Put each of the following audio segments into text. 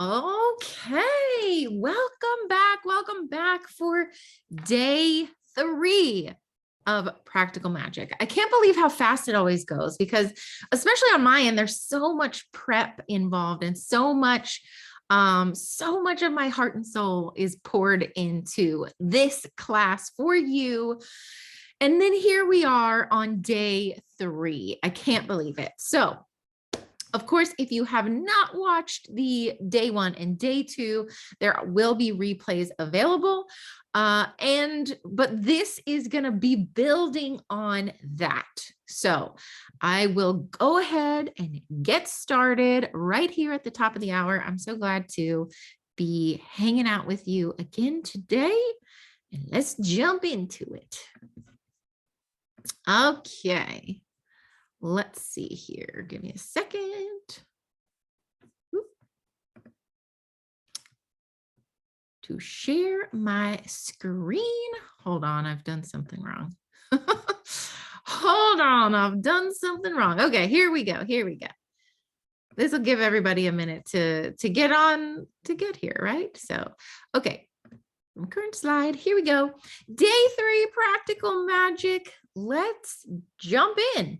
Okay, welcome back. Welcome back for day 3 of Practical Magic. I can't believe how fast it always goes because, especially on my end, there's so much prep involved and so much of my heart and soul is poured into this class for you. And then here we are on day 3. I can't believe it. So, of course, if you have not watched the day 1 and day 2, there will be replays available. But this is going to be building on that. So I will go ahead and get started right here at the top of the hour. I'm so glad to be hanging out with you again today. And let's jump into it. Okay. Let's see here. Give me a second. To share my screen. Hold on, I've done something wrong. Hold on, I've done something wrong. Okay, here we go. Here we go. This will give everybody a minute to get here, right? So, okay. Current slide. Here we go. Day 3, Practical Magic. Let's jump in.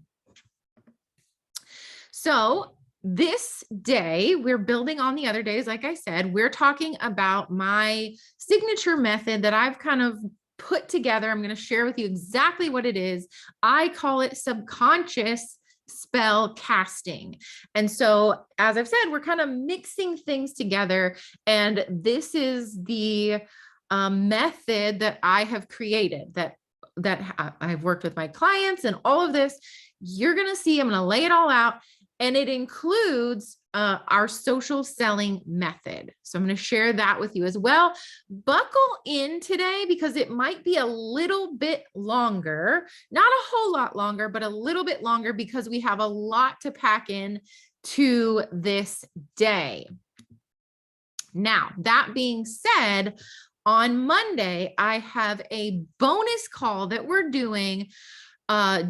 So this day, we're building on the other days. Like I said, we're talking about my signature method that I've kind of put together. I'm going to share with you exactly what it is. I call it subconscious spell casting. And so, as I've said, we're kind of mixing things together. And this is the method that I have created that I've worked with my clients and all of this. You're going to see, I'm going to lay it all out. And it includes our social selling method. So I'm going to share that with you as well. Buckle in today because it might be a little bit longer, not a whole lot longer, but a little bit longer because we have a lot to pack in to this day. Now, that being said, on Monday, I have a bonus call that we're doing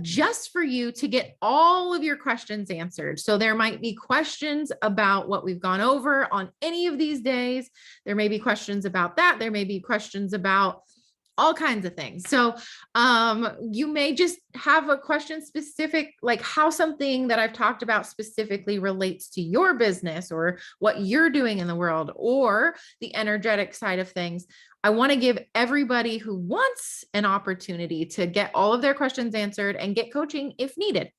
just for you to get all of your questions answered. So there might be questions about what we've gone over on any of these days. There may be questions about that. There may be questions about all kinds of things. So you may just have a question specific, like how something that I've talked about specifically relates to your business or what you're doing in the world or the energetic side of things. I want to give everybody who wants an opportunity to get all of their questions answered and get coaching if needed.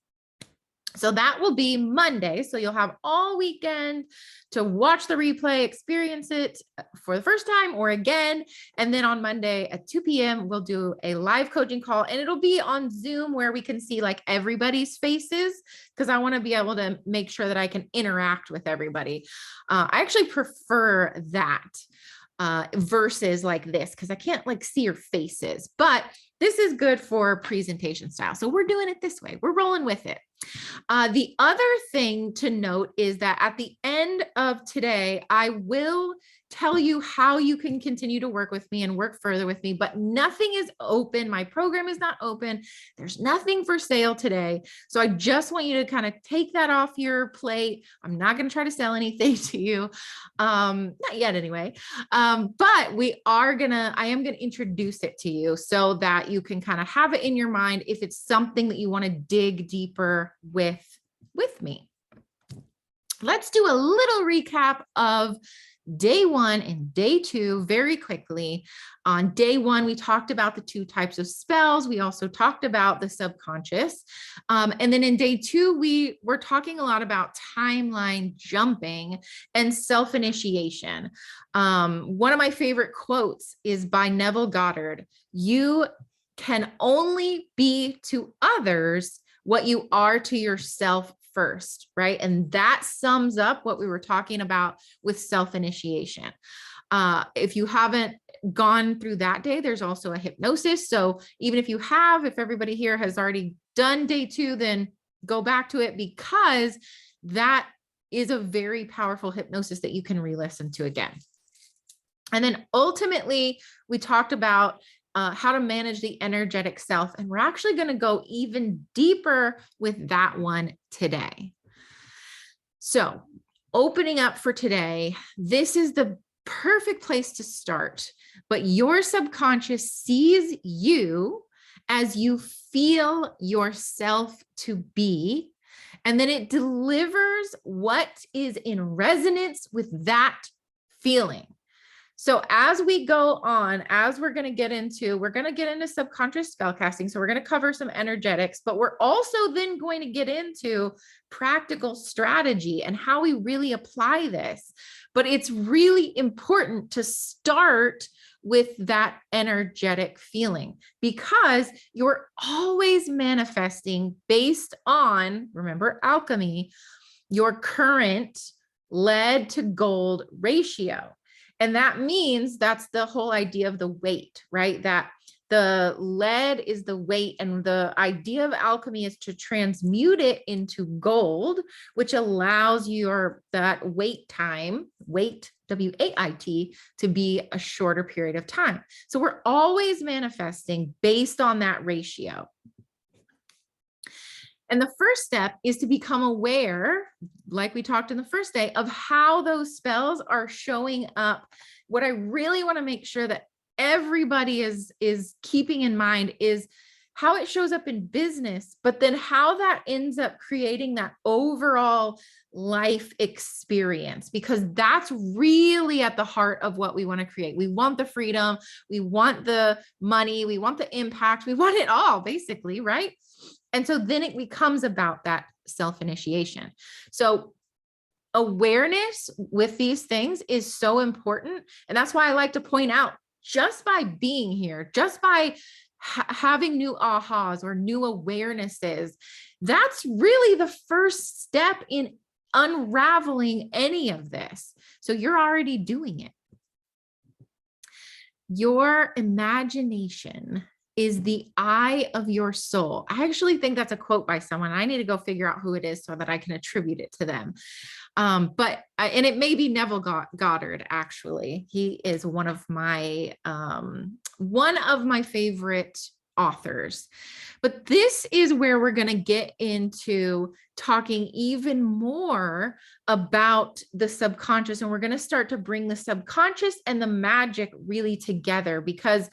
So that will be Monday. So you'll have all weekend to watch the replay, experience it for the first time or again. And then on Monday at 2 p.m., we'll do a live coaching call and it'll be on Zoom where we can see like everybody's faces because I want to be able to make sure that I can interact with everybody. I actually prefer that. Versus like this, because I can't like see your faces, but this is good for presentation style. So we're doing it this way. We're rolling with it. The other thing to note is that at the end of today, I will tell you how you can continue to work with me and work further with me, but nothing is open. My program is not open. There's nothing for sale today. So I just want you to kind of take that off your plate. I'm not going to try to sell anything to you. Not yet anyway. But I am going to introduce it to you so that you can kind of have it in your mind if it's something that you want to dig deeper with me. Let's do a little recap of day 1 and day 2 very quickly. On day 1, we talked about the 2 types of spells. We also talked about the subconscious. And then in day 2, we were talking a lot about timeline jumping and self-initiation. One of my favorite quotes is by Neville Goddard. You can only be to others what you are to yourself first, right? And that sums up what we were talking about with self-initiation. If you haven't gone through that day, there's also a hypnosis. So even if everybody here has already done day 2, then go back to it because that is a very powerful hypnosis that you can re-listen to again. And then ultimately, we talked about how to manage the energetic self. And we're actually going to go even deeper with that one today. So opening up for today, this is the perfect place to start. But your subconscious sees you as you feel yourself to be, and then it delivers what is in resonance with that feeling. So as we go on, as we're going to get into subconscious spell casting. So we're going to cover some energetics, but we're also then going to get into practical strategy and how we really apply this. But it's really important to start with that energetic feeling, because you're always manifesting based on, remember, alchemy, your current lead to gold ratio. And that means that's the whole idea of the weight, right? That the lead is the weight, and the idea of alchemy is to transmute it into gold, which allows that wait time, WAIT, to be a shorter period of time. So we're always manifesting based on that ratio. And the first step is to become aware, like we talked in the first day, of how those spells are showing up. What I really want to make sure that everybody is keeping in mind is how it shows up in business, but then how that ends up creating that overall life experience, because that's really at the heart of what we want to create. We want the freedom, we want the money, we want the impact, we want it all, basically, right? And so then it becomes about that self-initiation. So awareness with these things is so important. And that's why I like to point out, just by being here, just by having new ahas or new awarenesses, that's really the first step in unraveling any of this. So you're already doing it. Your imagination is the eye of your soul. I actually think that's a quote by someone. I need to go figure out who it is so that I can attribute it to them. And it may be Neville Goddard, actually. He is one of my favorite authors. But this is where we're going to get into talking even more about the subconscious. And we're going to start to bring the subconscious and the magic really together, because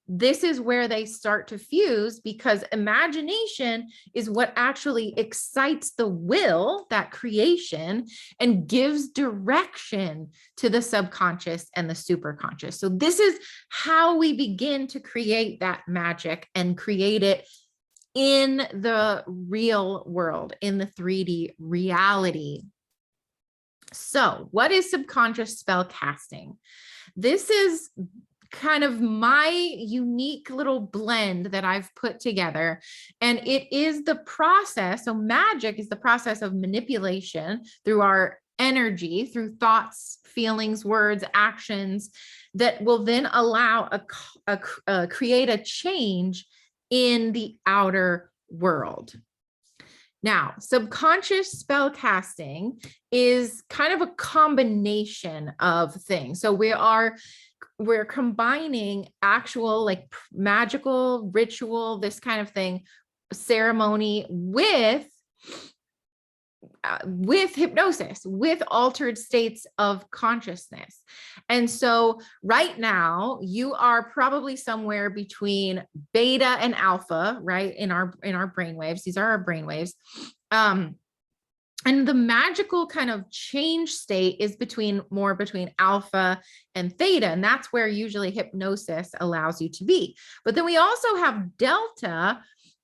this is where they start to fuse, because imagination is what actually excites the will, that creation, and gives direction to the subconscious and the superconscious. So this is how we begin to create that magic and create it in the real world, in the 3D reality. So what is subconscious spell casting? This is kind of my unique little blend that I've put together. And it is the process. So magic is the process of manipulation through our energy, through thoughts, feelings, words, actions, that will then allow create a change in the outer world. Now, subconscious spell casting is kind of a combination of things. So we're combining actual, like, magical ritual, this kind of thing, ceremony with hypnosis, with altered states of consciousness. And so right now you are probably somewhere between beta and alpha, right? In our brainwaves. These are our brainwaves. And the magical kind of change state is more between alpha and theta. And that's where usually hypnosis allows you to be. But then we also have delta,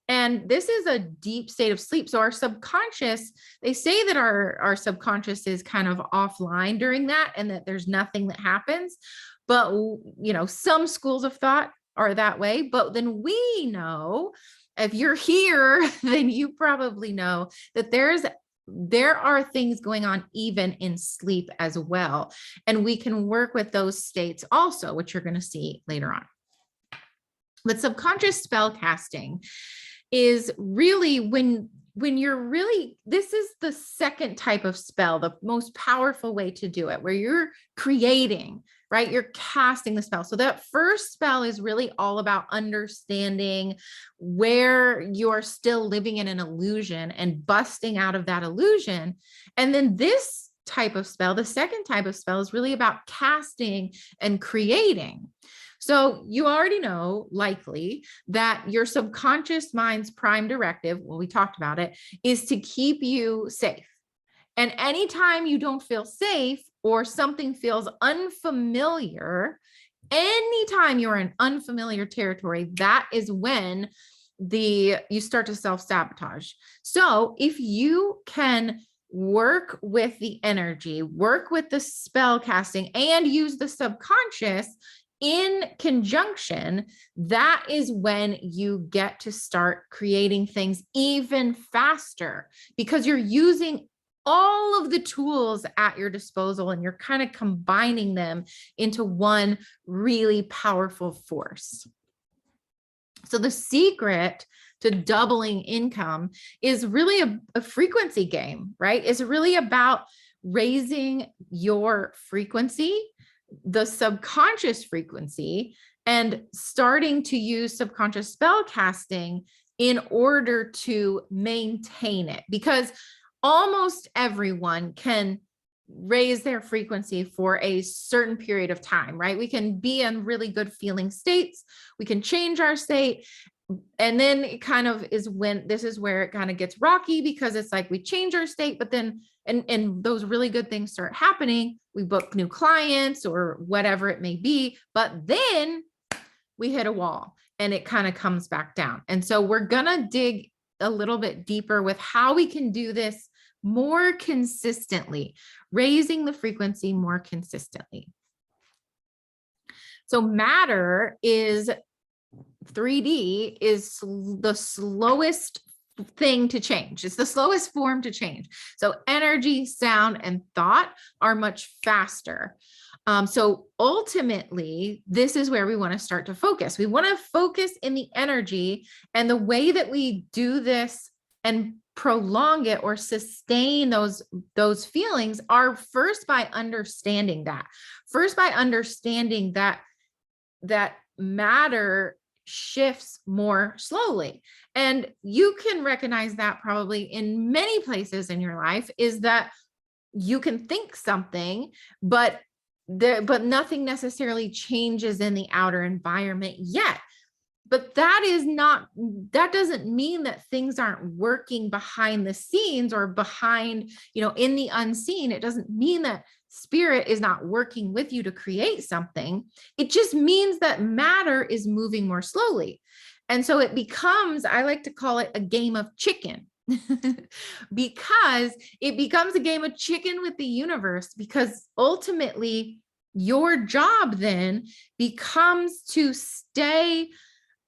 and this is a deep state of sleep. So our subconscious, they say that our subconscious is kind of offline during that, and that there's nothing that happens. But, some schools of thought are that way. But then we know, if you're here, then you probably know that there are things going on even in sleep as well. And we can work with those states also, which you're going to see later on. But subconscious spell casting is really when you're really, this is the second type of spell, the most powerful way to do it, where you're creating, right? You're casting the spell. So that first spell is really all about understanding where you're still living in an illusion and busting out of that illusion. And then this type of spell. The second type of spell is really about casting and creating. So you already know, likely, that your subconscious mind's prime directive, well, we talked about it, is to keep you safe. And anytime you don't feel safe or something feels unfamiliar, anytime you're in unfamiliar territory, that is when you start to self-sabotage. So if you can work with the energy, work with the spell casting, and use the subconscious in conjunction, that is when you get to start creating things even faster, because you're using all of the tools at your disposal and you're kind of combining them into one really powerful force. So the secret to doubling income is really a frequency game, right? It's really about raising your frequency, the subconscious frequency, and starting to use subconscious spell casting in order to maintain it, because almost everyone can raise their frequency for a certain period of time, right? We can be in really good feeling states. We can change our state. And then it kind of is when this is where it kind of gets rocky, because it's like we change our state, but then, and those really good things start happening. We book new clients or whatever it may be, but then we hit a wall and it kind of comes back down. And so we're going to dig a little bit deeper with how we can do this more consistently, raising the frequency more consistently. So matter is 3D is the slowest thing to change. It's the slowest form to change. So energy, sound, and thought are much faster. So ultimately, this is where we want to start to focus. We want to focus in the energy, and the way that we do this and prolong it or sustain those feelings are first by understanding that matter shifts more slowly. And you can recognize that probably in many places in your life, is that you can think something, but nothing necessarily changes in the outer environment yet. But that doesn't mean that things aren't working behind the scenes or behind, in the unseen. It doesn't mean that spirit is not working with you to create something. It just means that matter is moving more slowly. And so it becomes, I like to call it a game of chicken, because it becomes a game of chicken with the universe, because ultimately your job then becomes to stay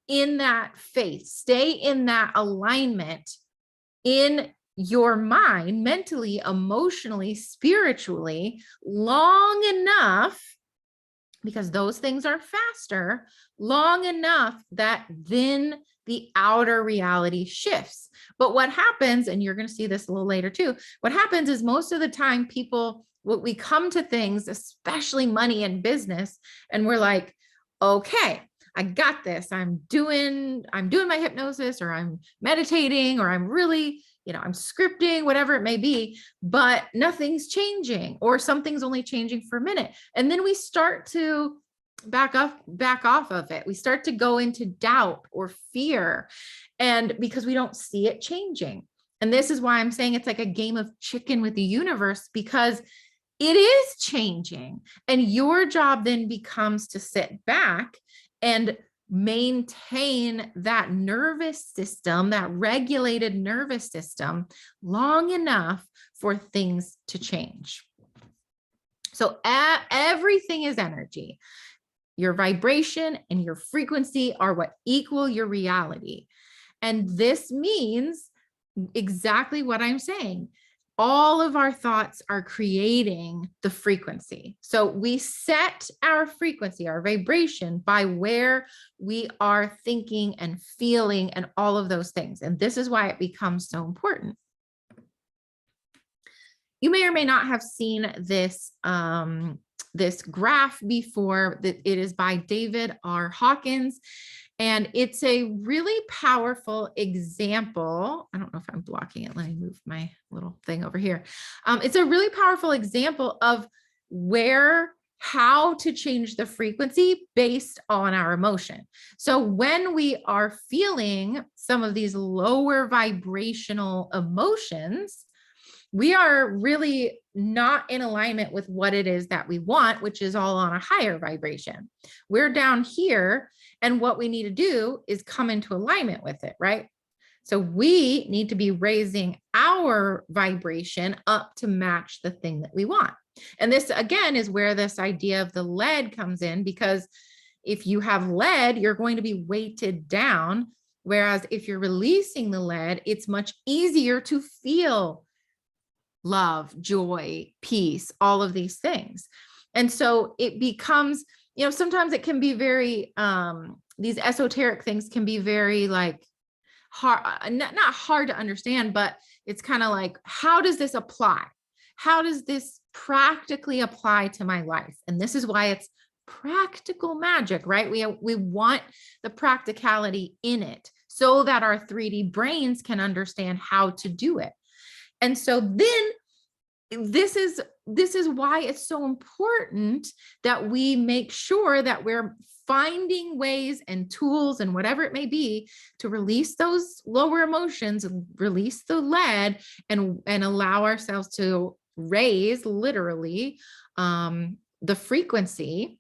in that faith, stay in that alignment in your mind, mentally, emotionally, spiritually, long enough, because those things are faster, long enough that then the outer reality shifts. But what happens, and you're going to see this a little later too, what happens is most of the time we come to things, especially money and business, and we're like, okay, I got this. I'm doing my hypnosis, or I'm meditating, or I'm really, I'm scripting, whatever it may be, but nothing's changing, or something's only changing for a minute. And then we start to back off of it. We start to go into doubt or fear, and because we don't see it changing. And this is why I'm saying it's like a game of chicken with the universe, because it is changing. And your job then becomes to sit back and maintain that nervous system, that regulated nervous system, long enough for things to change. So everything is energy. Your vibration and your frequency are what equal your reality. And this means exactly what I'm saying. All of our thoughts are creating the frequency. So we set our frequency, our vibration, by where we are thinking and feeling and all of those things. And this is why it becomes so important. You may or may not have seen this, this graph before. That it is by David R. Hawkins. And it's a really powerful example. I don't know if I'm blocking it. Let me move my little thing over here. It's a really powerful example of how to change the frequency based on our emotion. So when we are feeling some of these lower vibrational emotions, we are really not in alignment with what it is that we want, which is all on a higher vibration. We're down here, and what we need to do is come into alignment with it, right? So we need to be raising our vibration up to match the thing that we want. And this, again, is where this idea of the lead comes in, because if you have lead, you're going to be weighted down. Whereas if you're releasing the lead, it's much easier to feel love, joy, peace, all of these things. And so it becomes, sometimes it can be very, these esoteric things can be very like hard, not hard to understand, but it's kind of like, how does this apply? How does this practically apply to my life? And this is why it's practical magic, right? We want the practicality in it so that our 3D brains can understand how to do it. And so then this is why it's so important that we make sure that we're finding ways and tools and whatever it may be to release those lower emotions, release the lead, and allow ourselves to raise literally the frequency,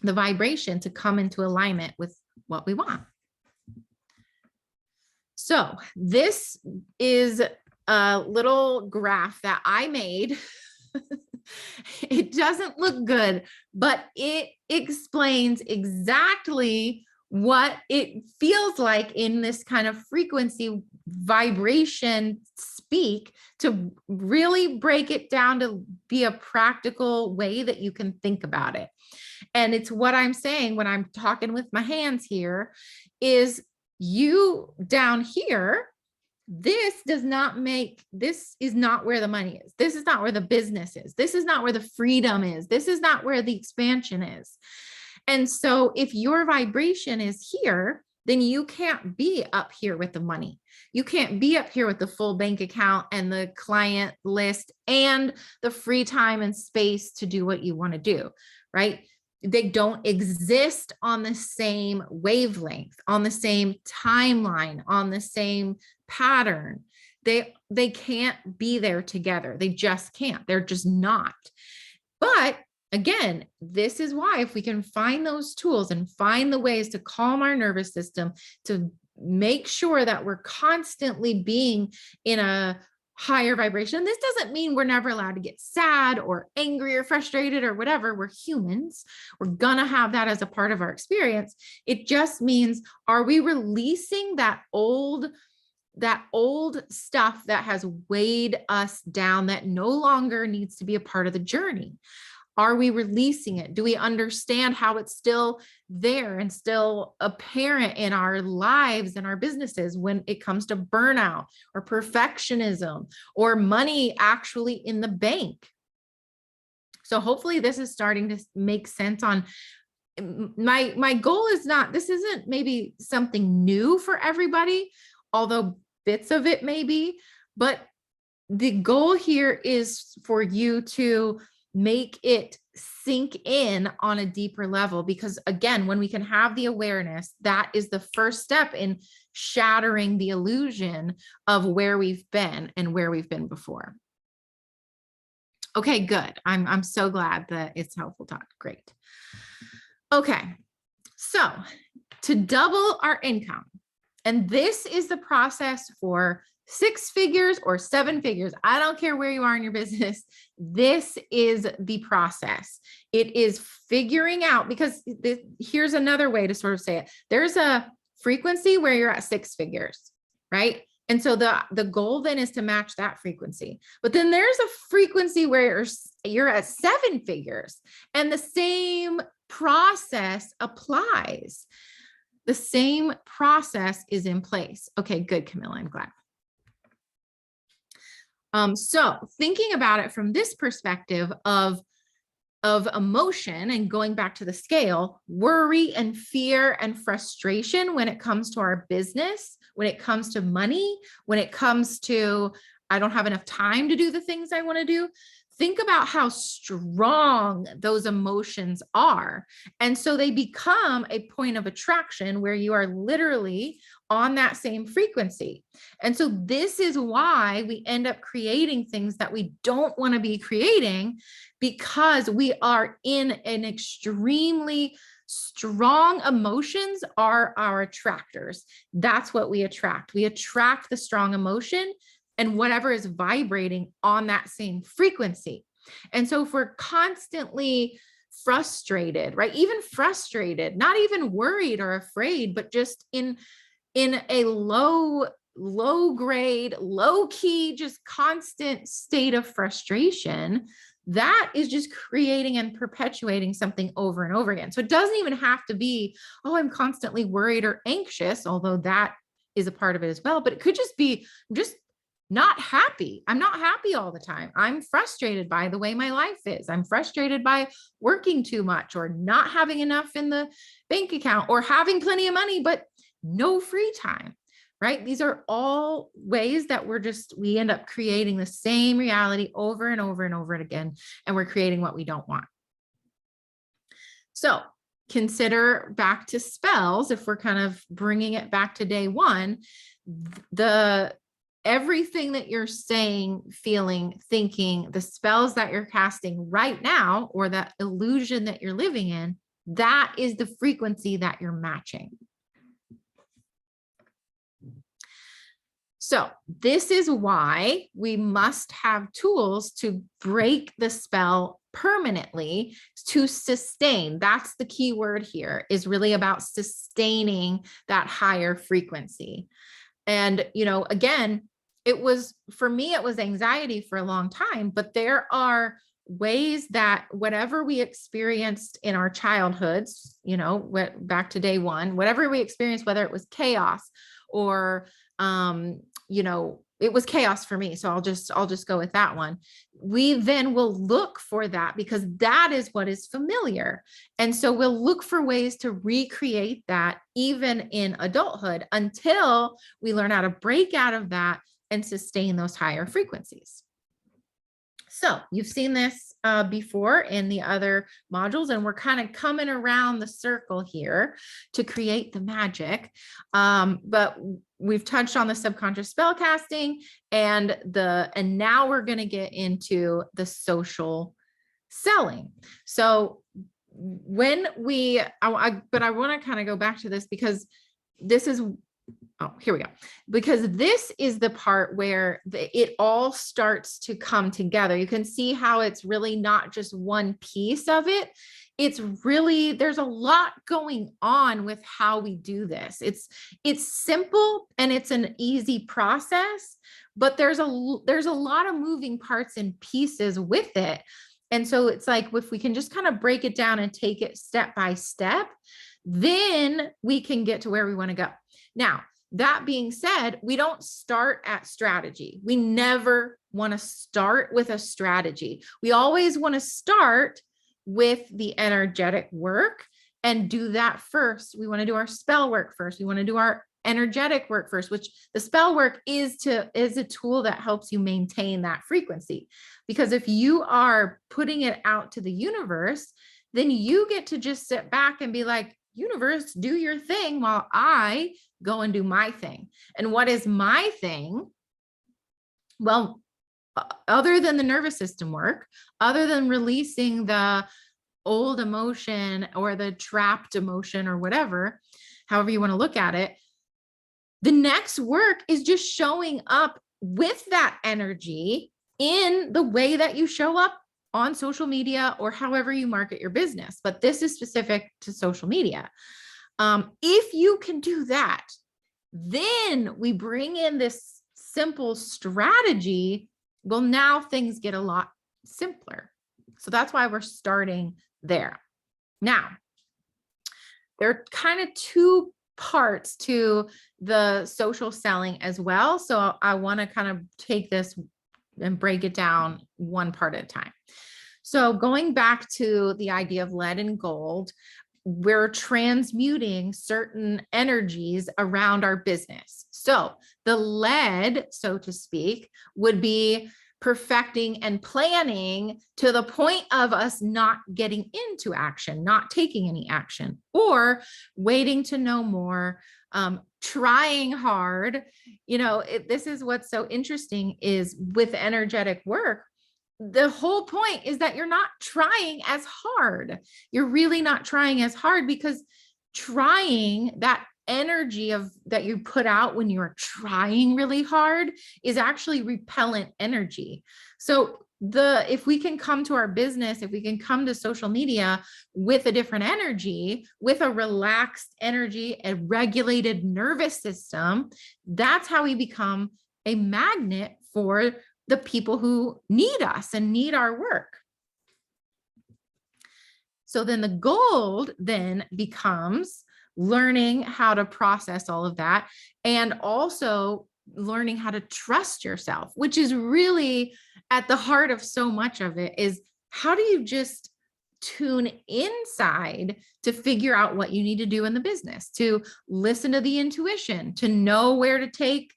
the vibration, to come into alignment with what we want. So this is a little graph that I made. It doesn't look good, but it explains exactly what it feels like in this kind of frequency vibration speak, to really break it down to be a practical way that you can think about it. And it's what I'm saying when I'm talking with my hands here is, you down here, this is not where the money is. This is not where the business is. This is not where the freedom is. This is not where the expansion is. And so if your vibration is here, then you can't be up here with the money. You can't be up here with the full bank account and the client list and the free time and space to do what you want to do, right? They don't exist on the same wavelength, on the same timeline, on the same pattern. They can't be there together. They just can't. They're just not. But again, this is why, if we can find those tools and find the ways to calm our nervous system, to make sure that we're constantly being in a higher vibration. This doesn't mean we're never allowed to get sad or angry or frustrated or whatever. We're humans. We're going to have that as a part of our experience. It just means, are we releasing that old stuff that has weighed us down, that no longer needs to be a part of the journey? Are we releasing it? Do we understand how it's still there and still apparent in our lives and our businesses when it comes to burnout or perfectionism or money actually in the bank? So hopefully this is starting to make sense. On my goal is not, this isn't maybe something new for everybody, although bits of it maybe, but the goal here is for you to make it sink in on a deeper level, because again, when we can have the awareness, that is the first step in shattering the illusion of where we've been and where we've been before. Okay, good. I'm so glad that it's helpful talk. Great. Okay. So to double our income, and this is the process for 6 figures or 7 figures. I don't care where you are in your business. This is the process. It is figuring out, because here's another way to sort of say it. There's a frequency where you're at 6 figures, right? And so the goal then is to match that frequency. But then there's a frequency where you're at 7 figures, and the same process applies. The same process is in place. Okay, good, Camilla, I'm glad. So thinking about it from this perspective of of emotion, and going back to the scale, worry and fear and frustration when it comes to our business, when it comes to money, when it comes to, I don't have enough time to do the things I want to do. Think about how strong those emotions are. And so they become a point of attraction where you are literally on that same frequency. And so this is why we end up creating things that we don't want to be creating, because we are in an extremely strong emotions are our attractors. That's what we attract. We attract the strong emotion and whatever is vibrating on that same frequency. And so if we're constantly frustrated, right? Even frustrated, not even worried or afraid, but just in a low grade, low key, just constant state of frustration, that is just creating and perpetuating something over and over again. So it doesn't even have to be, oh, I'm constantly worried or anxious, although that is a part of it as well. But it could just be just not happy. I'm not happy all the time. I'm frustrated by the way my life is. I'm frustrated by working too much or not having enough in the bank account or having plenty of money, but no free time, right? These are all ways that we end up creating the same reality over and over and over again. And we're creating what we don't want. So consider back to spells. If we're kind of bringing it back to day one, everything that you're saying, feeling, thinking, the spells that you're casting right now, or that illusion that you're living in, that is the frequency that you're matching. So this is why we must have tools to break the spell permanently, to sustain. That's the key word here, is really about sustaining that higher frequency. And, again, for me, it was anxiety for a long time, but there are ways that whatever we experienced in our childhoods, back to day one, whatever we experienced, whether it was chaos or, it was chaos for me. So I'll just go with that one. We then will look for that because that is what is familiar. And so we'll look for ways to recreate that even in adulthood until we learn how to break out of that and sustain those higher frequencies. So you've seen this before in the other modules, and we're kind of coming around the circle here to create the magic. But we've touched on the subconscious spell casting and now we're going to get into the social selling. So when but I want to kind of go back to this because here we go. Because this is the part where it all starts to come together. You can see how it's really not just one piece of it. It's really, there's a lot going on with how we do this. It's simple and it's an easy process, but there's a lot of moving parts and pieces with it. And so it's like, if we can just kind of break it down and take it step by step, then we can get to where we want to go. Now, that being said, we don't start at strategy. We never want to start with a strategy. We always want to start with the energetic work and do that first. We want to do our spell work first. We want to do our energetic work first, which the spell work is a tool that helps you maintain that frequency. Because if you are putting it out to the universe, then you get to just sit back and be like, universe, do your thing while I go and do my thing. And what is my thing? Well, other than the nervous system work, other than releasing the old emotion or the trapped emotion or whatever, however you want to look at it, the next work is just showing up with that energy in the way that you show up on social media or however you market your business. But this is specific to social media. If you can do that, then we bring in this simple strategy. Well, now things get a lot simpler. So that's why we're starting there. Now, there are kind of two parts to the social selling as well. So I want to kind of take this and break it down one part at a time. So going back to the idea of lead and gold, we're transmuting certain energies around our business. So the lead, so to speak, would be perfecting and planning to the point of us not getting into action, not taking any action, or waiting to know more, trying hard. This is what's so interesting is with energetic work, the whole point is that you're not trying as hard. You're really not trying as hard, because trying, that energy of that you put out when you're trying really hard, is actually repellent energy. So if we can come to our business, if we can come to social media with a different energy, with a relaxed energy, a regulated nervous system, that's how we become a magnet for the people who need us and need our work. So then the gold then becomes learning how to process all of that, and also learning how to trust yourself, which is really at the heart of so much of it. Is how do you just tune inside to figure out what you need to do in the business, to listen to the intuition, to know where to take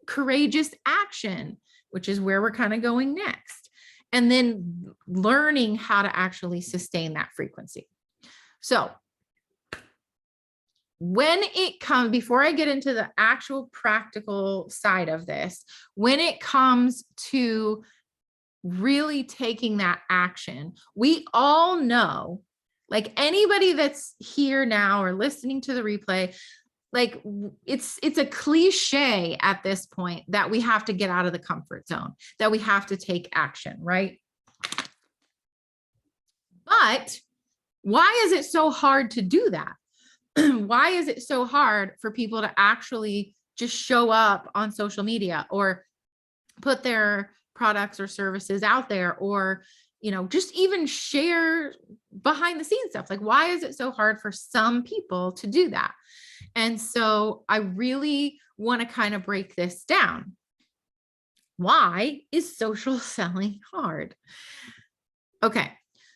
courageous action, which is where we're kind of going next. And then learning how to actually sustain that frequency. So when it comes, before I get into the actual practical side of this, when it comes to really taking that action, we all know, like anybody that's here now or listening to the replay, like it's a cliche at this point that we have to get out of the comfort zone, that we have to take action, right? But why is it so hard to do that? Why is it so hard for people to actually just show up on social media or put their products or services out there, or just even share behind the scenes stuff? Like, why is it so hard for some people to do that? And so I really want to kind of break this down. Why is social selling hard? Okay,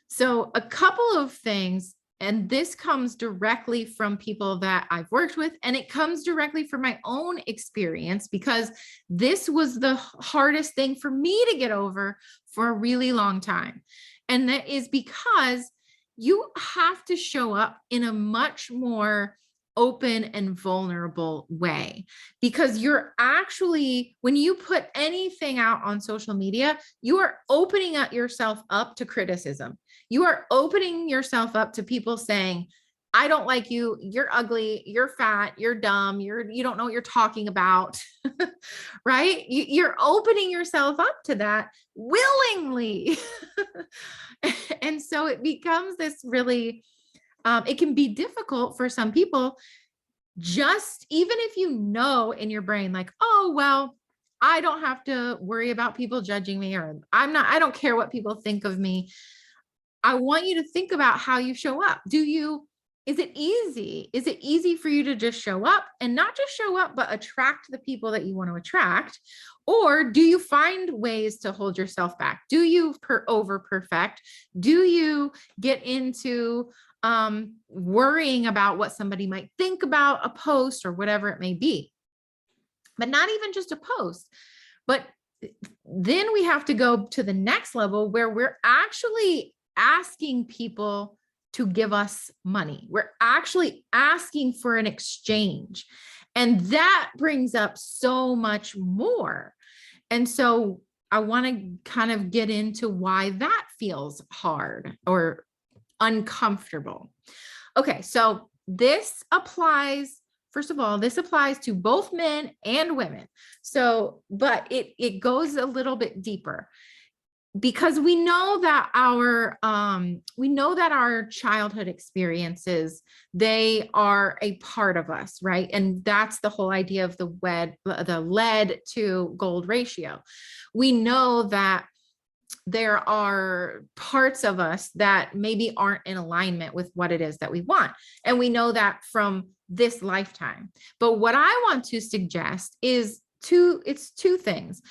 so a couple of things, and this comes directly from people that I've worked with, and it comes directly from my own experience, because this was the hardest thing for me to get over for a really long time. And that is because you have to show up in a much more open and vulnerable way, because you're actually, when you put anything out on social media, you are opening up yourself up to criticism. You are opening yourself up to people saying, I don't like you, you're ugly, you're fat, you're dumb, you don't know what you're talking about, right? You're opening yourself up to that willingly. And so it becomes this really, it can be difficult for some people, just even if you know in your brain, like, oh, well, I don't have to worry about people judging me, or I don't care what people think of me. I want you to think about how you show up. Is it easy? Is it easy for you to just show up, and not just show up, but attract the people that you want to attract? Or do you find ways to hold yourself back? Do you over perfect? Do you get into worrying about what somebody might think about a post or whatever it may be? But not even just a post, but then we have to go to the next level where we're actually asking people to give us money. We're actually asking for an exchange. And that brings up so much more. And so I want to kind of get into why that feels hard or uncomfortable. Okay, so this applies, first of all, this applies to both men and women. So, but it goes a little bit deeper, because we know that our childhood experiences, they are a part of us, right? And that's the whole idea of the lead to gold ratio. We know that there are parts of us that maybe aren't in alignment with what it is that we want. And we know that from this lifetime. But what I want to suggest is two things.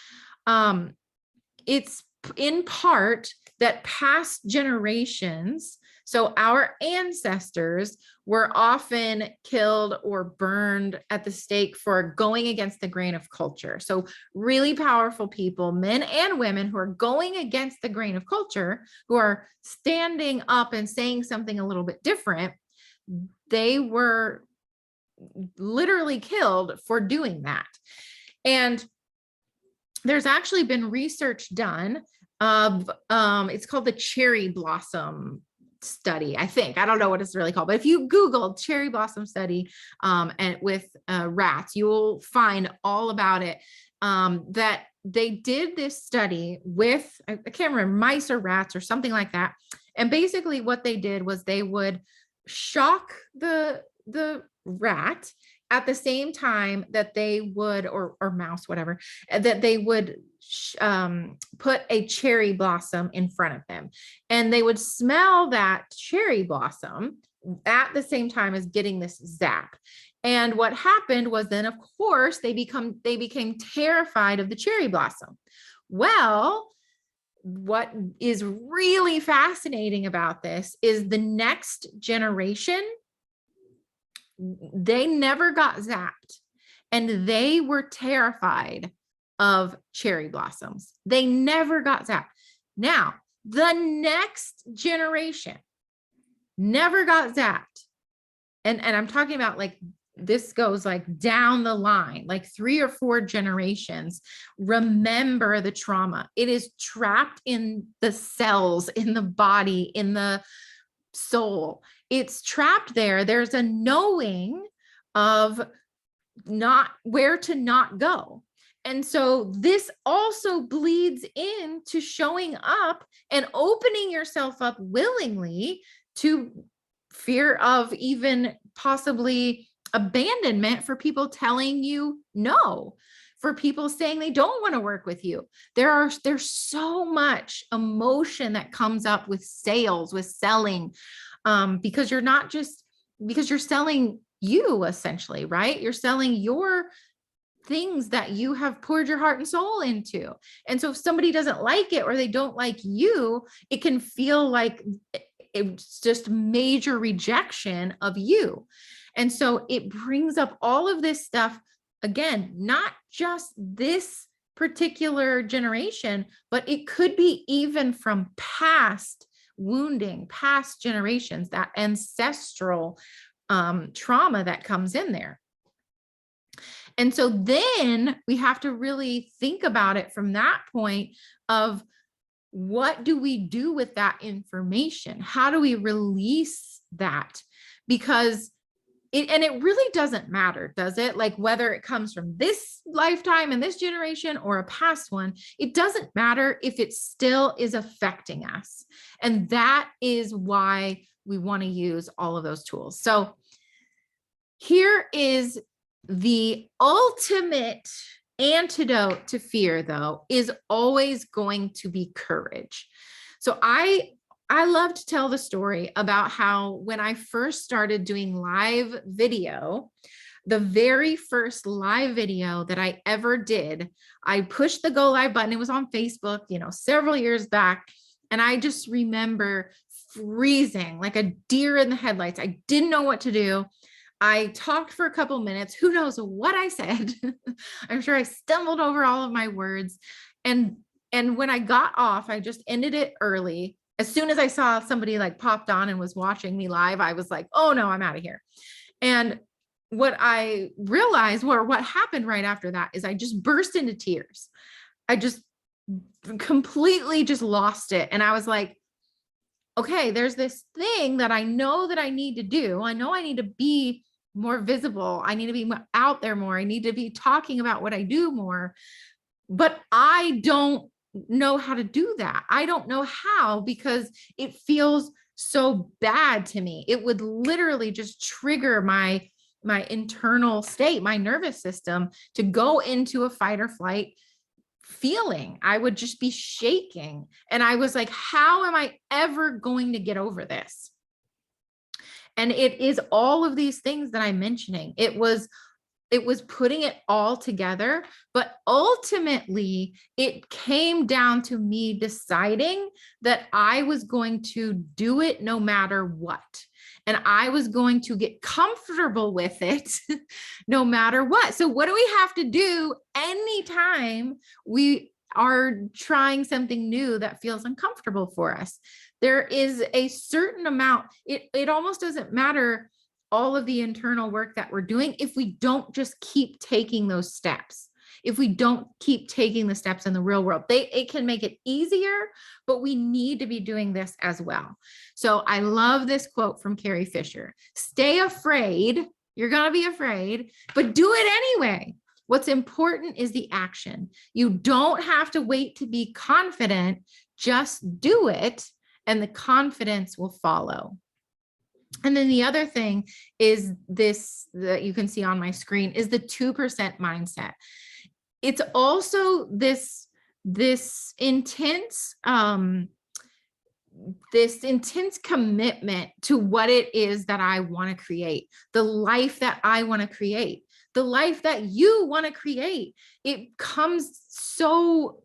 It's in part that past generations, so our ancestors, were often killed or burned at the stake for going against the grain of culture. So really powerful people, men and women, who are going against the grain of culture, who are standing up and saying something a little bit different, they were literally killed for doing that. And there's actually been research done of, it's called the cherry blossom study, I think. I don't know what it's really called, but if you Google cherry blossom study and with rats, you will find all about it. That they did this study with, I can't remember, mice or rats or something like that. And basically what they did was they would shock the rat at the same time that they would, or mouse, whatever, that they would put a cherry blossom in front of them. And they would smell that cherry blossom at the same time as getting this zap. And what happened was then, of course, they became terrified of the cherry blossom. Well, what is really fascinating about this is the next generation, they never got zapped, and they were terrified of cherry blossoms. They never got zapped. Now, the next generation never got zapped. And I'm talking about, like, this goes like down the line, like 3 or 4 generations. Remember the trauma. It is trapped in the cells, in the body, in the soul. It's trapped there. There's a knowing of not where to not go. And so this also bleeds into showing up and opening yourself up willingly to fear of even possibly abandonment, for people telling you no, for people saying they don't want to work with you. There's so much emotion that comes up with sales, with selling, because you're selling you, essentially, right? You're selling your things that you have poured your heart and soul into. And so if somebody doesn't like it, or they don't like you, it can feel like it's just major rejection of you. And so it brings up all of this stuff, again, not just this particular generation, but it could be even from past wounding, past generations, that ancestral trauma that comes in there. And so then we have to really think about it from that point of, what do we do with that information? How do we release that? Because it really doesn't matter, does it? Like, whether it comes from this lifetime and this generation or a past one, it doesn't matter if it still is affecting us. And that is why we want to use all of those tools. So here is the ultimate antidote to fear, though, is always going to be courage. So I love to tell the story about how, when I first started doing live video, the very first live video that I ever did, I pushed the go live button. It was on Facebook, several years back. And I just remember freezing like a deer in the headlights. I didn't know what to do. I talked for a couple minutes. Who knows what I said? I'm sure I stumbled over all of my words. And when I got off, I just ended it early. As soon as I saw somebody like popped on and was watching me live, I was like, oh no, I'm out of here. And what I realized, or what happened right after that, is I just burst into tears. I just completely just lost it. And I was like, okay, there's this thing that I know that I need to do. I know I need to be more visible. I need to be out there more. I need to be talking about what I do more, but I don't know how to do that. I don't know how, because it feels so bad to me. It would literally just trigger my internal state, my nervous system, to go into a fight or flight feeling. I would just be shaking. And I was like, how am I ever going to get over this? And it is all of these things that I'm mentioning. It It was putting it all together, but ultimately it came down to me deciding that I was going to do it no matter what. And I was going to get comfortable with it no matter what. So what do we have to do anytime we are trying something new that feels uncomfortable for us? There is a certain amount, it almost doesn't matter all of the internal work that we're doing if we don't just keep taking those steps. If we don't keep taking the steps in the real world, it can make it easier, but we need to be doing this as well. So I love this quote from Carrie Fisher: stay afraid. You're going to be afraid, but do it anyway. What's important is the action. You don't have to wait to be confident. Just do it, and the confidence will follow. And then the other thing is this that you can see on my screen is the 2% mindset. It's also this intense commitment to what it is that I want to create, the life that I want to create, the life that you want to create. It comes so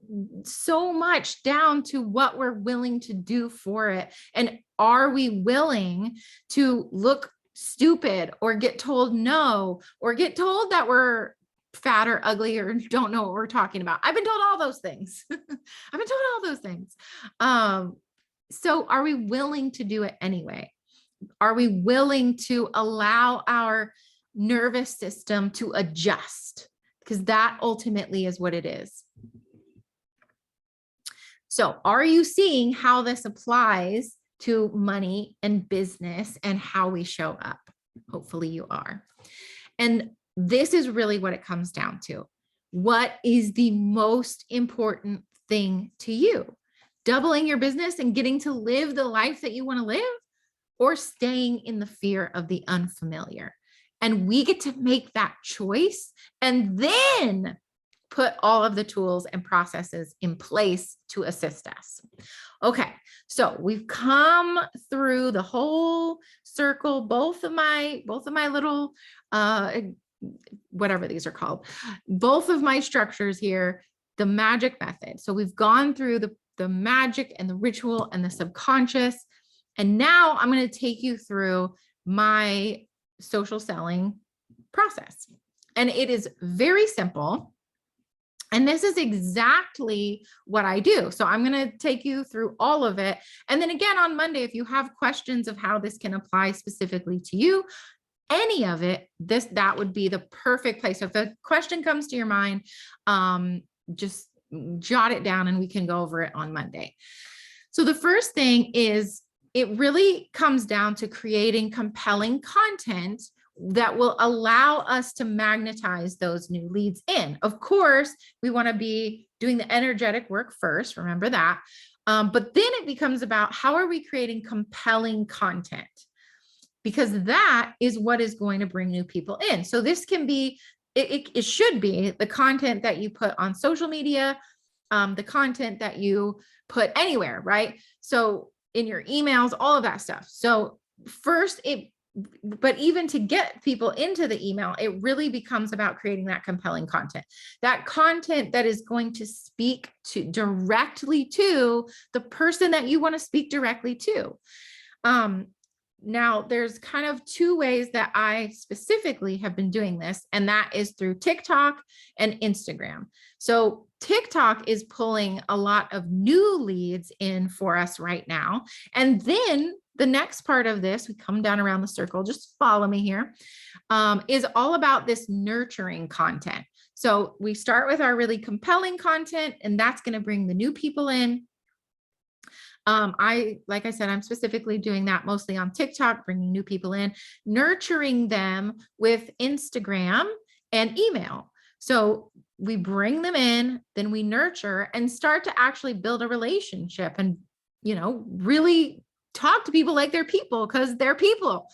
much down to what we're willing to do for it. And are we willing to look stupid or get told no, or get told that we're fat or ugly or don't know what we're talking about? I've been told all those things. I've been told all those things. So are we willing to do it anyway? Are we willing to allow our nervous system to adjust? Because that ultimately is what it is. So are you seeing how this applies to money and business and how we show up? Hopefully you are. And this is really what it comes down to. What is the most important thing to you? Doubling your business and getting to live the life that you want to live, or staying in the fear of the unfamiliar? And we get to make that choice and then put all of the tools and processes in place to assist us. Okay, so we've come through the whole circle, both of my little, whatever these are called, both of my structures here, the magic method. So we've gone through the magic and the ritual and the subconscious. And now I'm going to take you through my social selling process. And it is very simple. And this is exactly what I do. So I'm going to take you through all of it. And then again, on Monday, if you have questions of how this can apply specifically to you, any of it, that would be the perfect place. So if a question comes to your mind, just jot it down and we can go over it on Monday. So the first thing is, it really comes down to creating compelling content that will allow us to magnetize those new leads in. Of course, we want to be doing the energetic work first, remember that. But then it becomes about how are we creating compelling content? Because that is what is going to bring new people in. So this can be, it should be the content that you put on social media, the content that you put anywhere, right? So in your emails, all of that stuff. So first but even to get people into the email, it really becomes about creating that compelling content, that content that is going to speak directly to the person that you want to speak directly to. Now there's kind of two ways that I specifically have been doing this, and that is through TikTok and Instagram. So TikTok is pulling a lot of new leads in for us right now. And then the next part of this, we come down around the circle, just follow me here, is all about this nurturing content. So we start with our really compelling content, and that's going to bring the new people in. Like I said, I'm specifically doing that mostly on TikTok, bringing new people in, nurturing them with Instagram and email. So we bring them in, then we nurture and start to actually build a relationship and, really talk to people like they're people, because they're people.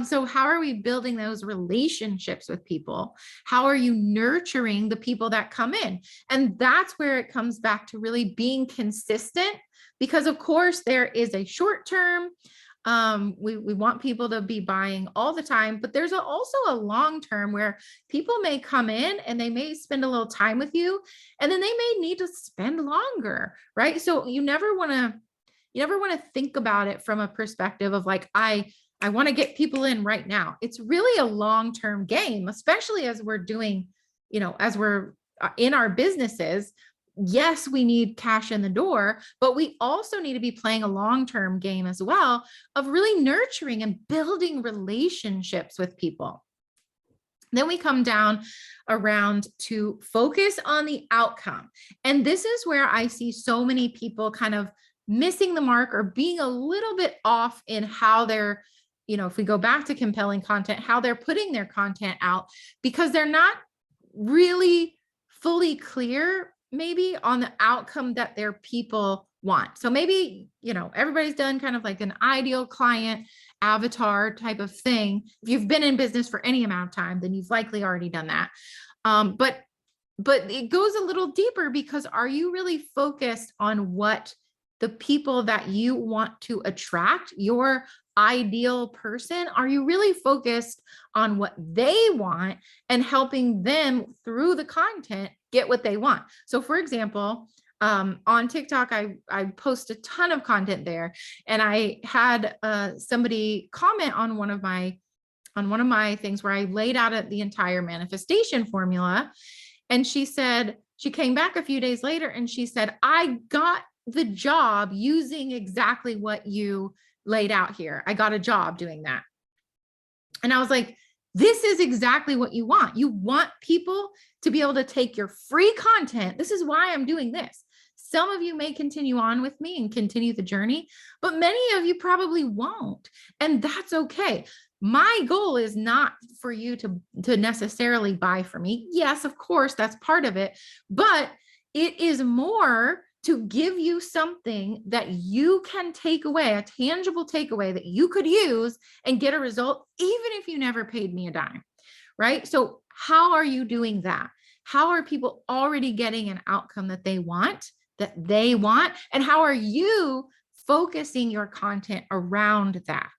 So how are we building those relationships with people? How are you nurturing the people that come in? And that's where it comes back to really being consistent, because of course there is a short-term We want people to be buying all the time, but there's also a long term where people may come in and they may spend a little time with you, and then they may need to spend longer, right? So you never want to think about it from a perspective of like, I want to get people in right now. It's really a long-term game, especially as we're doing, as we're in our businesses. Yes, we need cash in the door, but we also need to be playing a long-term game as well of really nurturing and building relationships with people. Then we come down around to focus on the outcome. And this is where I see so many people kind of missing the mark or being a little bit off in how they're, if we go back to compelling content, how they're putting their content out, because they're not really fully clear maybe on the outcome that their people want. So maybe, everybody's done kind of like an ideal client avatar type of thing. If you've been in business for any amount of time, then you've likely already done that. But it goes a little deeper, because are you really focused on what the people that you want to attract, your ideal person? Are you really focused on what they want and helping them through the content get what they want? So for example, on TikTok, I post a ton of content there, and I had somebody comment on one of my things where I laid out the entire manifestation formula. And she said, she came back a few days later and she said, I got the job using exactly what you laid out here. I got a job doing that. And I was like, this is exactly what you want. You want people to be able to take your free content. This is why I'm doing this. Some of you may continue on with me and continue the journey, but many of you probably won't. And that's okay. My goal is not for you to necessarily buy from me. Yes, of course, that's part of it, but it is more to give you something that you can take away, a tangible takeaway that you could use and get a result, even if you never paid me a dime, right? So how are you doing that? How are people already getting an outcome that they want? And how are you focusing your content around that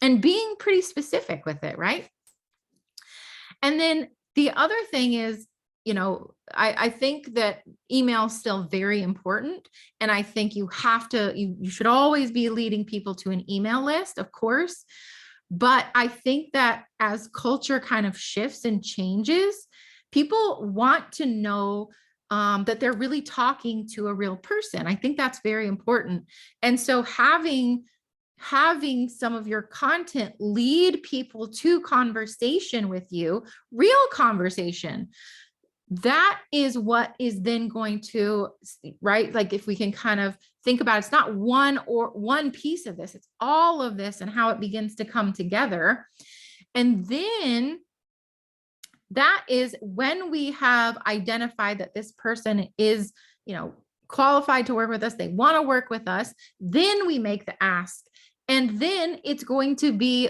and being pretty specific with it, right? And then the other thing is, I think that email is still very important. And I think you should always be leading people to an email list, of course. But I think that as culture kind of shifts and changes, people want to know that they're really talking to a real person. I think that's very important. And so having some of your content lead people to conversation with you, real conversation, that is what is then going to, right? Like if we can kind of think about it, it's not one piece of this, it's all of this and how it begins to come together. And then that is when we have identified that this person is, qualified to work with us, they want to work with us, then we make the ask. And then it's going to be,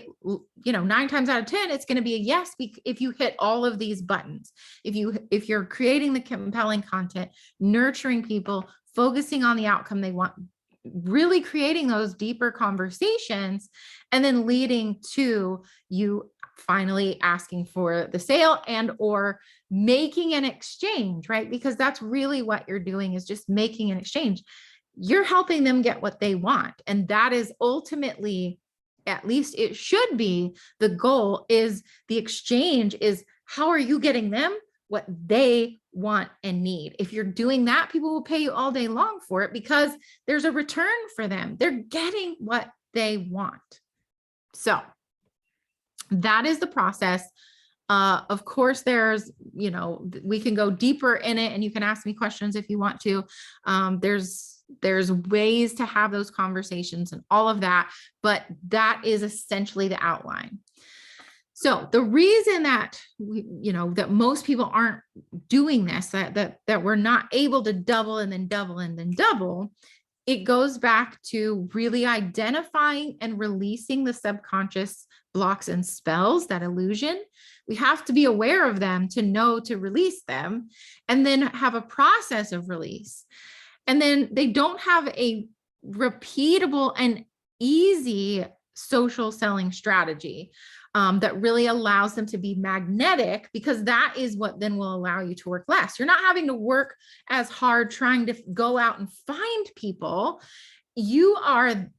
9 times out of 10, it's going to be a yes if you hit all of these buttons. If you're creating the compelling content, nurturing people, focusing on the outcome they want, really creating those deeper conversations, and then leading to you finally asking for the sale and or making an exchange, right? Because that's really what you're doing, is just making an exchange. You're helping them get what they want. And that is ultimately, at least it should be, the goal is the exchange is how are you getting them what they want and need? If you're doing that, people will pay you all day long for it because there's a return for them. They're getting what they want. So that is the process. Of course, there's, we can go deeper in it and you can ask me questions if you want to. There's ways to have those conversations and all of that, but that is essentially the outline. So the reason that that most people aren't doing this, that we're not able to double and then double and then double, it goes back to really identifying and releasing the subconscious blocks and spells, that illusion. We have to be aware of them to know to release them, and then have a process of release. And then they don't have a repeatable and easy social selling strategy that really allows them to be magnetic, because that is what then will allow you to work less. You're not having to work as hard trying to go out and find people. You are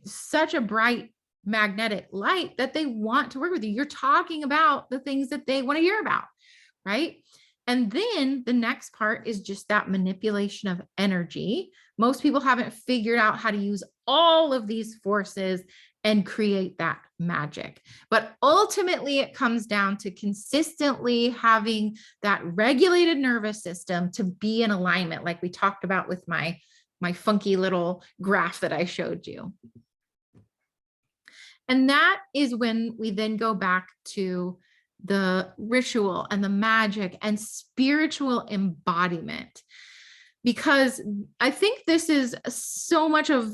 such a bright magnetic light that they want to work with you. You're talking about the things that they want to hear about, right? And then the next part is just that manipulation of energy. Most people haven't figured out how to use all of these forces and create that magic. But ultimately, it comes down to consistently having that regulated nervous system to be in alignment, like we talked about with my funky little graph that I showed you. And that is when we then go back to the ritual and the magic and spiritual embodiment, because I think this is so much of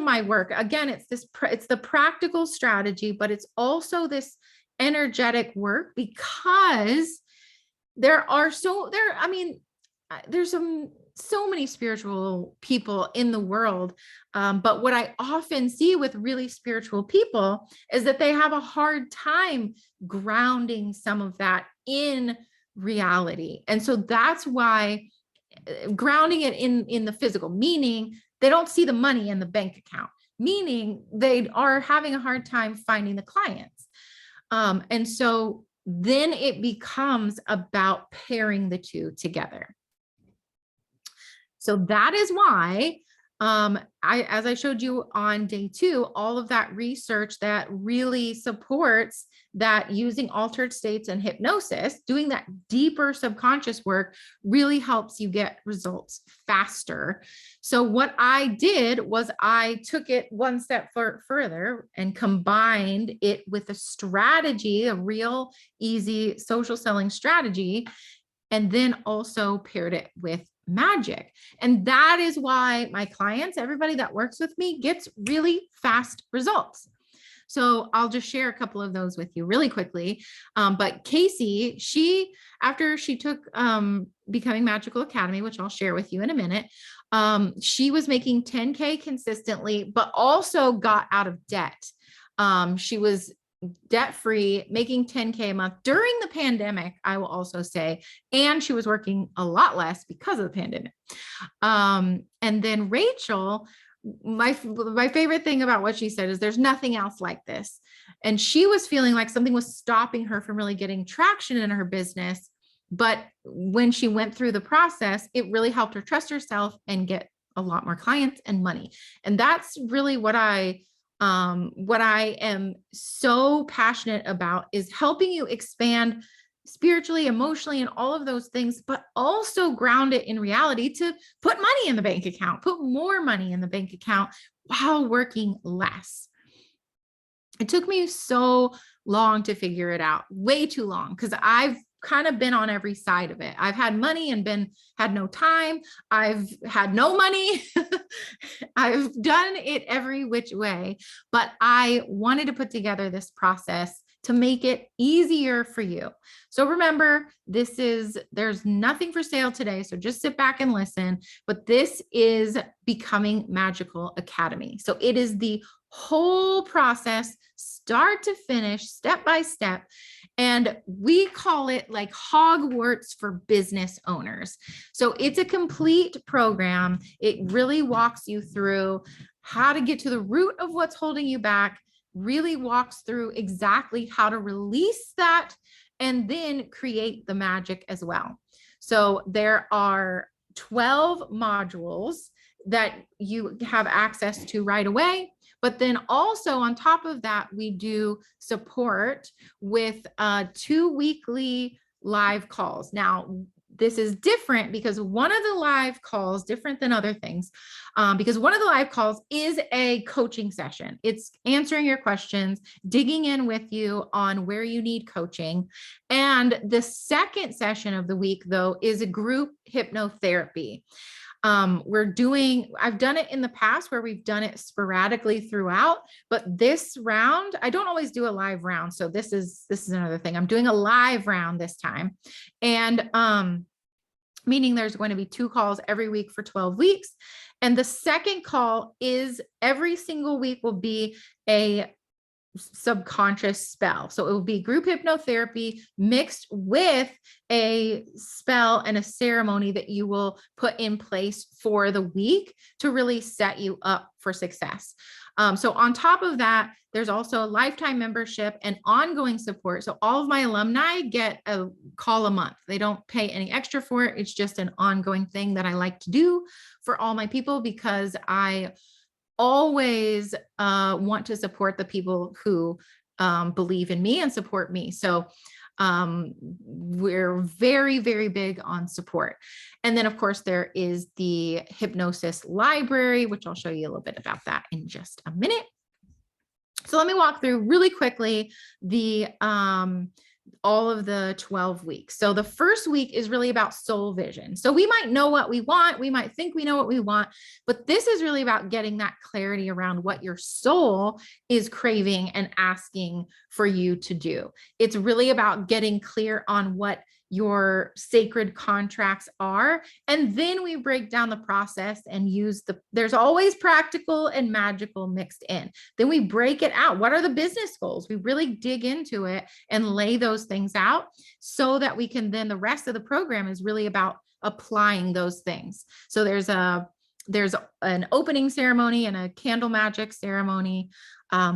my work. Again, it's the practical strategy, but it's also this energetic work, because there's so many spiritual people in the world. But what I often see with really spiritual people is that they have a hard time grounding some of that in reality. And so that's why grounding it in the physical, meaning they don't see the money in the bank account, meaning they are having a hard time finding the clients. And so then it becomes about pairing the two together. So that is why, as I showed you on day 2, all of that research that really supports that using altered states and hypnosis, doing that deeper subconscious work, really helps you get results faster. So what I did was I took it one step further and combined it with a strategy, a real easy social selling strategy, and then also paired it with magic. And that is why my clients, everybody that works with me, gets really fast results. So I'll just share a couple of those with you really quickly. But Casey, after she took Becoming Magical Academy, which I'll share with you in a minute, she was making 10K consistently, but also got out of debt. She was debt-free, making 10K a month during the pandemic, I will also say, and she was working a lot less because of the pandemic. And then Rachel, my favorite thing about what she said is there's nothing else like this. And she was feeling like something was stopping her from really getting traction in her business. But when she went through the process, it really helped her trust herself and get a lot more clients and money. And that's really what I am so passionate about, is helping you expand spiritually, emotionally, and all of those things, but also ground it in reality to put money in the bank account, put more money in the bank account while working less. It took me so long to figure it out, way too long, because I've kind of been on every side of it. I've had money and had no time. I've had no money. I've done it every which way, but I wanted to put together this process to make it easier for you. So remember, there's nothing for sale today. So just sit back and listen, but this is Becoming Magical Academy. So it is the whole process, start to finish, step by step. And we call it like Hogwarts for business owners. So it's a complete program. It really walks you through how to get to the root of what's holding you back, really walks through exactly how to release that and then create the magic as well. So there are 12 modules that you have access to right away. But then also on top of that, we do support with 2 weekly live calls. Now, this is different because one of the live calls, different than other things, because one of the live calls is a coaching session. It's answering your questions, digging in with you on where you need coaching. And the second session of the week, though, is a group hypnotherapy. I've done it in the past where we've done it sporadically throughout, but this round, I don't always do a live round. So this is another thing. I'm doing a live round this time. And, meaning there's going to be 2 calls every week for 12 weeks. And the second call is every single week will be a subconscious spell. So it will be group hypnotherapy mixed with a spell and a ceremony that you will put in place for the week to really set you up for success. So on top of that, there's also a lifetime membership and ongoing support. So all of my alumni get a call a month. They don't pay any extra for it. It's just an ongoing thing that I like to do for all my people, because I always want to support the people who believe in me and support me. So we're very, very big on support. And then of course there is the hypnosis library, which I'll show you a little bit about that in just a minute. So let me walk through really quickly the all of the 12 weeks. So the first week is really about soul vision. So we might know what we want. We might think we know what we want, but this is really about getting that clarity around what your soul is craving and asking for you to do. It's really about getting clear on what your sacred contracts are. And then we break down the process and use there's always practical and magical mixed in. Then we break it out. What are the business goals? We really dig into it and lay those things out so that we can then, the rest of the program is really about applying those things. So there's an opening ceremony and a candle magic ceremony.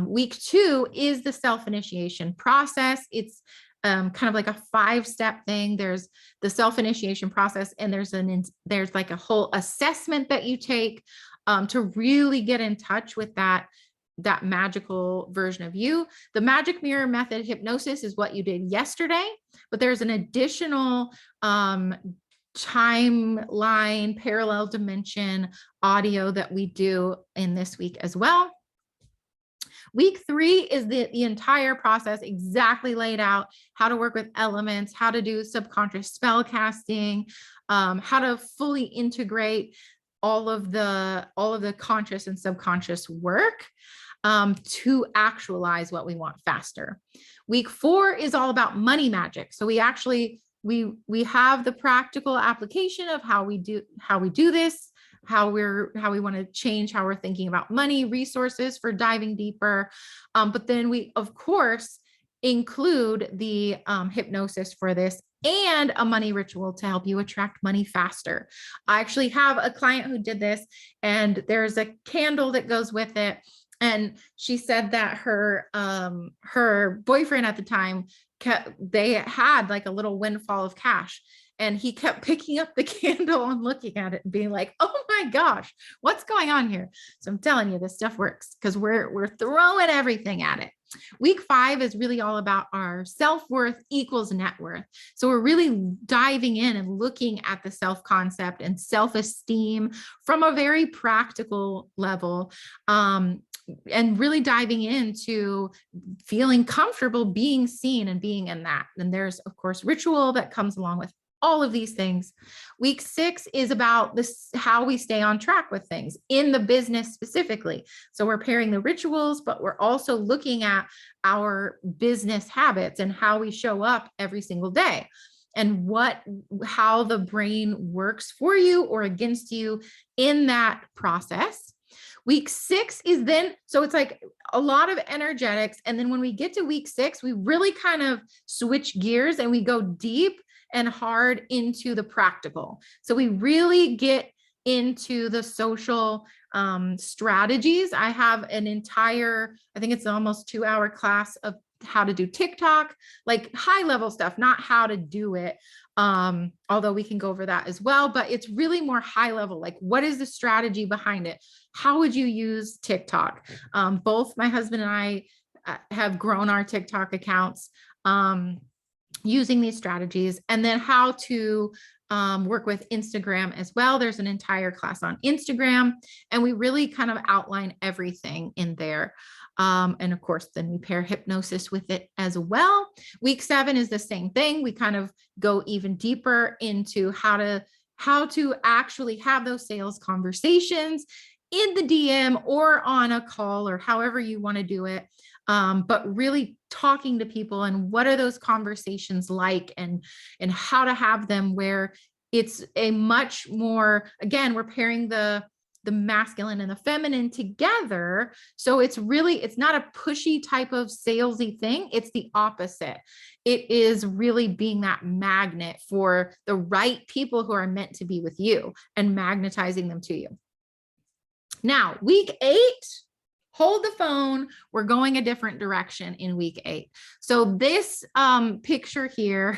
Week 2 is the self-initiation process. It's kind of like a 5-step thing. There's the self-initiation process, and there's like a whole assessment that you take to really get in touch with that magical version of you. The magic mirror method hypnosis is what you did yesterday, but there's an additional timeline, parallel dimension audio that we do in this week as well. Week 3 is the entire process exactly laid out, how to work with elements, how to do subconscious spell casting, how to fully integrate all of the conscious and subconscious work to actualize what we want faster. Week 4 is all about money magic. So we actually, we have the practical application of how we do this, how we want to change how we're thinking about money, resources for diving deeper. But then we, of course, include the hypnosis for this and a money ritual to help you attract money faster. I actually have a client who did this, and there's a candle that goes with it. And she said that her boyfriend at the time they had like a little windfall of cash. And he kept picking up the candle and looking at it and being like, oh my gosh, what's going on here? So I'm telling you, this stuff works because we're throwing everything at it. Week 5 is really all about our self-worth equals net worth. So we're really diving in and looking at the self-concept and self-esteem from a very practical level. And really diving into feeling comfortable being seen and being in that. And there's, of course, ritual that comes along with all of these things. Week 6 is about this, how we stay on track with things in the business specifically. So we're pairing the rituals, but we're also looking at our business habits and how we show up every single day and how the brain works for you or against you in that process. Week 6 is then, so it's like a lot of energetics. And then when we get to week 6, we really kind of switch gears and we go deep and hard into the practical. So we really get into the social strategies. I have an entire, I think it's almost 2-hour class of how to do TikTok, like high level stuff, not how to do it. Although we can go over that as well, but it's really more high level. Like, what is the strategy behind it? How would you use TikTok? Both my husband and I have grown our TikTok accounts using these strategies, and then how to work with Instagram as well. There's an entire class on Instagram, and we really kind of outline everything in there. And of course, then we pair hypnosis with it as well. Week 7 is the same thing. We kind of go even deeper into how to actually have those sales conversations in the DM or on a call or however you want to do it. But really talking to people and what are those conversations like, and how to have them where it's a much more, again, we're pairing the masculine and the feminine together. So it's not a pushy type of salesy thing. It's the opposite. It is really being that magnet for the right people who are meant to be with you and magnetizing them to you. Now, week 8, hold the phone. We're going a different direction in week 8. So this picture here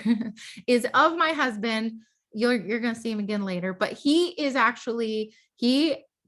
is of my husband. You're going to see him again later, but he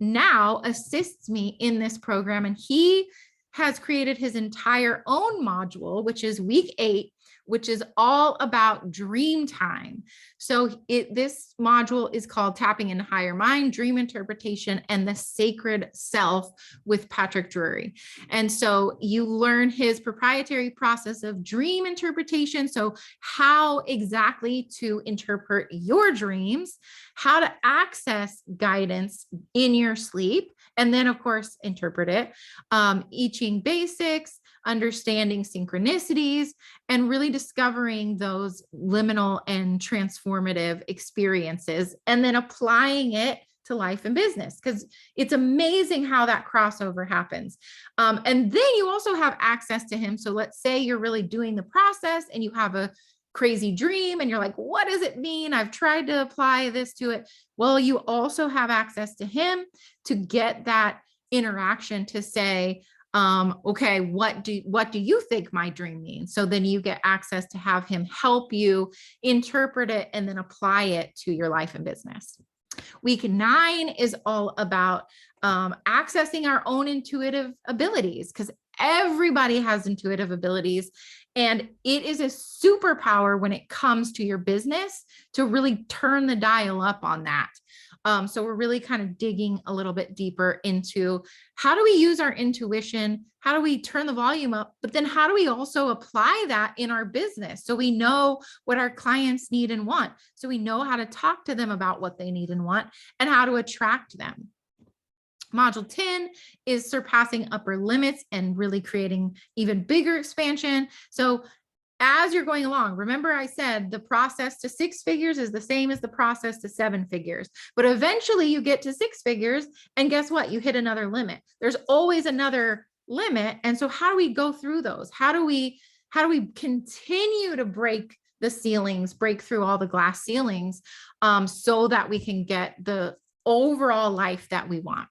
now assists me in this program, and he has created his entire own module, which is week 8, which is all about dream time. So this module is called Tapping into Higher Mind, Dream Interpretation, and the Sacred Self with Patrick Drury. And so you learn his proprietary process of dream interpretation. So how exactly to interpret your dreams, how to access guidance in your sleep, and then of course, interpret it, I Ching basics, understanding synchronicities, and really discovering those liminal and transformative experiences, and then applying it to life and business, because it's amazing how that crossover happens. And then you also have access to him. So let's say you're really doing the process and you have a crazy dream and you're like, what does it mean? I've tried to apply this to it. Well, you also have access to him to get that interaction to say, okay, what do you think my dream means? So then you get access to have him help you interpret it and then apply it to your life and business. Week 9 is all about accessing our own intuitive abilities, because everybody has intuitive abilities, and it is a superpower when it comes to your business to really turn the dial up on that. So we're really kind of digging a little bit deeper into how do we use our intuition? How do we turn the volume up? But then how do we also apply that in our business? So we know what our clients need and want. So we know how to talk to them about what they need and want and how to attract them. Module 10 is surpassing upper limits and really creating even bigger expansion. So as you're going along, remember I said the process to 6 figures is the same as the process to 7 figures, but eventually you get to 6 figures and guess what? You hit another limit. There's always another limit. And so how do we go through those? How do we continue to break the ceilings, break through all the glass ceilings, so that we can get the overall life that we want?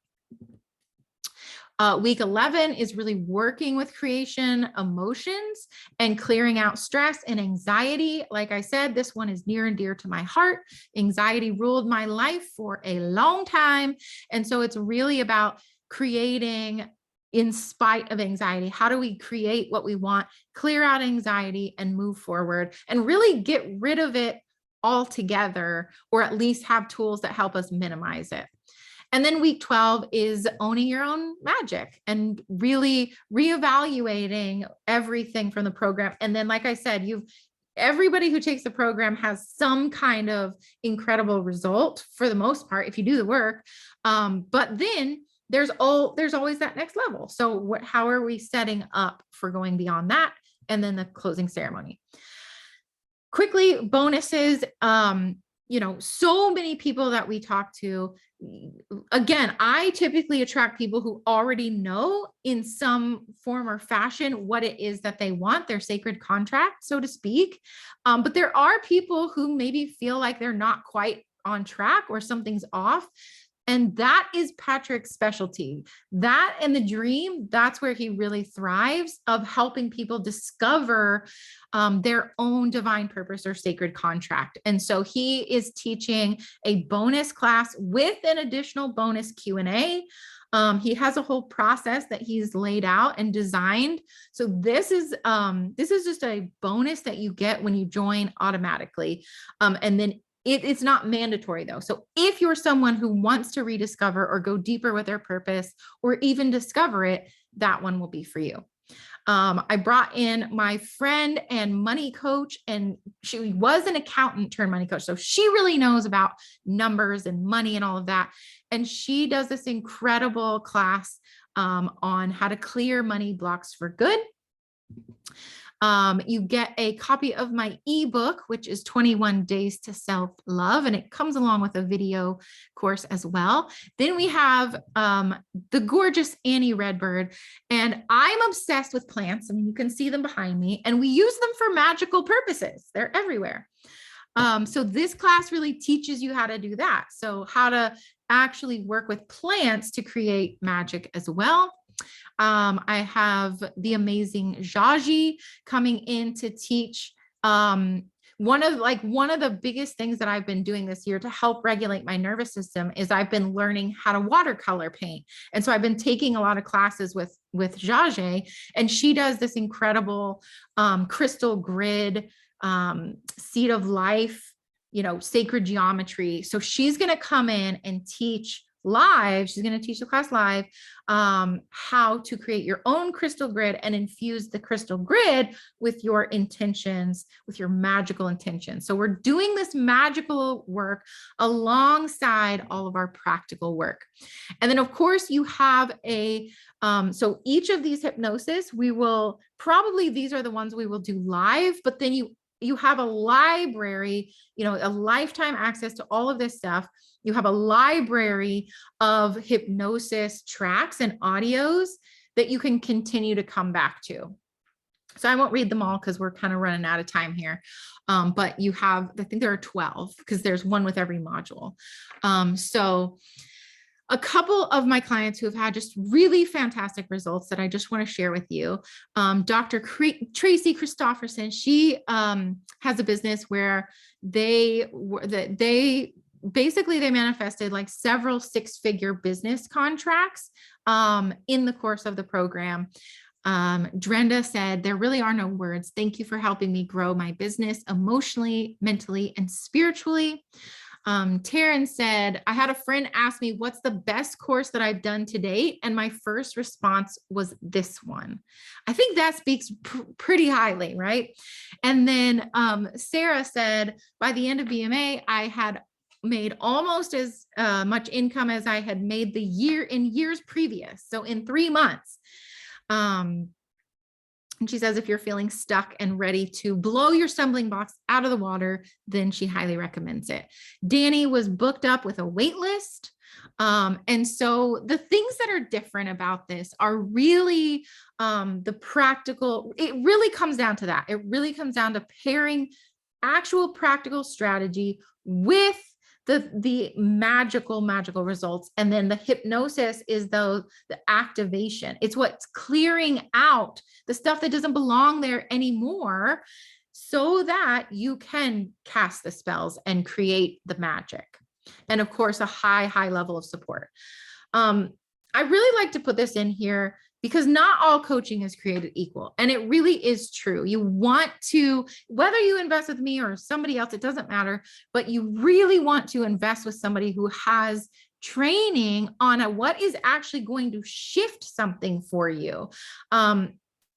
Week 11 is really working with creation, emotions, and clearing out stress and anxiety. Like I said, this one is near and dear to my heart. Anxiety ruled my life for a long time. And so it's really about creating in spite of anxiety. How do we create what we want, clear out anxiety, and move forward and really get rid of it altogether, or at least have tools that help us minimize it? And then week 12 is owning your own magic and really reevaluating everything from the program. And then, like I said, everybody who takes the program has some kind of incredible result for the most part, if you do the work. But then there's always that next level. So how are we setting up for going beyond that? And then the closing ceremony. Quickly, bonuses. So many people that we talk to, again, I typically attract people who already know in some form or fashion what it is that they want, their sacred contract, so to speak. But there are people who maybe feel like they're not quite on track or something's off. And that is Patrick's specialty. That and the dream, that's where he really thrives, of helping people discover their own divine purpose or sacred contract. And so he is teaching a bonus class with an additional bonus Q&A. He has a whole process that he's laid out and designed. So this is just a bonus that you get when you join automatically. And then it's not mandatory though. So if you're someone who wants to rediscover or go deeper with their purpose or even discover it, that one will be for you. I brought in my friend and money coach, and she was an accountant turned money coach. So she really knows about numbers and money and all of that. And she does this incredible class on how to clear money blocks for good. You get a copy of my ebook, which is 21 Days to Self-Love, and it comes along with a video course as well. Then we have the gorgeous Annie Redbird, and I'm obsessed with plants. I mean, you can see them behind me, and we use them for magical purposes. They're everywhere. So this class really teaches you how to do that. So how to actually work with plants to create magic as well. I have the amazing Jaji coming in to teach one of the biggest things that I've been doing this year to help regulate my nervous system is I've been learning how to watercolor paint. And so I've been taking a lot of classes with Jaji, and she does this incredible crystal grid, seed of life, sacred geometry. So she's going to come in and teach live. She's going to teach the class live, how to create your own crystal grid and infuse the crystal grid with your intentions, with your magical intentions. So we're doing this magical work alongside all of our practical work. And then of course you have so each of these hypnosis, these are the ones we will do live, but then you have a library, a lifetime access to all of this stuff. You have a library of hypnosis tracks and audios that you can continue to come back to. So I won't read them all because we're kind of running out of time here. But you have, I think there are 12 because there's one with every module. So a couple of my clients who have had just really fantastic results that I just want to share with you. Dr. Tracy Christofferson, she has a business where they manifested like several six-figure business contracts in the course of the program. Drenda said, "There really are no words. Thank you for helping me grow my business emotionally, mentally, and spiritually." Taryn said, "I had a friend ask me what's the best course that I've done to date, and my first response was this one." I think that speaks pretty highly, right? And then Sarah said, "By the end of BMA, I had made almost as much income as I had made in years previous. So in 3 months." And she says, if you're feeling stuck and ready to blow your stumbling blocks out of the water, then she highly recommends it. Danny was booked up with a wait list. And so the things that are different about this are really the practical. It really comes down to that. It really comes down to pairing actual practical strategy with the magical results. And then the hypnosis is the activation. It's what's clearing out the stuff that doesn't belong there anymore so that you can cast the spells and create the magic. And of course, a high level of support. I really like to put this in here because not all coaching is created equal. And it really is true. You want to, whether you invest with me or somebody else, it doesn't matter, but you really want to invest with somebody who has training on what is actually going to shift something for you.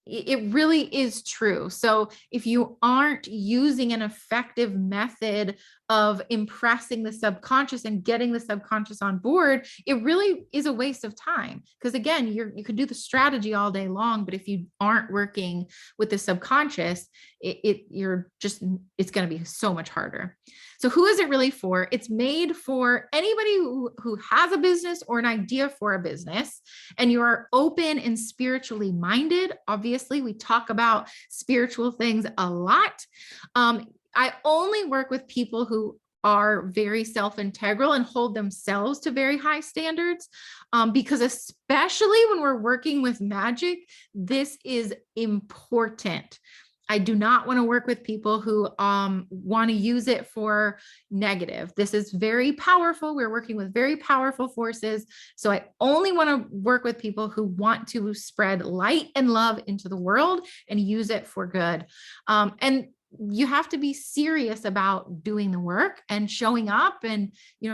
It really is true. So if you aren't using an effective method of impressing the subconscious and getting the subconscious on board, it really is a waste of time. Because again, you could do the strategy all day long, but if you aren't working with the subconscious, it's going to be so much harder. So who is it really for? It's made for anybody who has a business or an idea for a business, and you are open and spiritually minded. Obviously, we talk about spiritual things a lot. I only work with people who are very self-integral and hold themselves to very high standards, because especially when we're working with magic, this is important. I do not want to work with people who want to use it for negative. This is very powerful. We're working with very powerful forces. So I only want to work with people who want to spread light and love into the world and use it for good. And you have to be serious about doing the work and showing up and,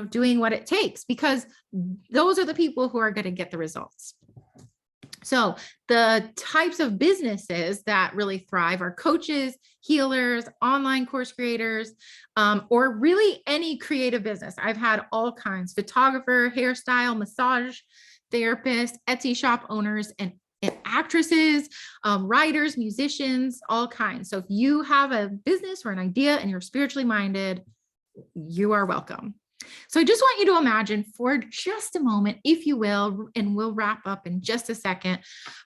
doing what it takes, because those are the people who are going to get the results. So the types of businesses that really thrive are coaches, healers, online course creators, or really any creative business. I've had all kinds: photographer, hairstyle, massage therapist, Etsy shop owners, and actresses, writers, musicians, all kinds. So if you have a business or an idea and you're spiritually minded, you are welcome. So I just want you to imagine for just a moment, if you will, and we'll wrap up in just a second,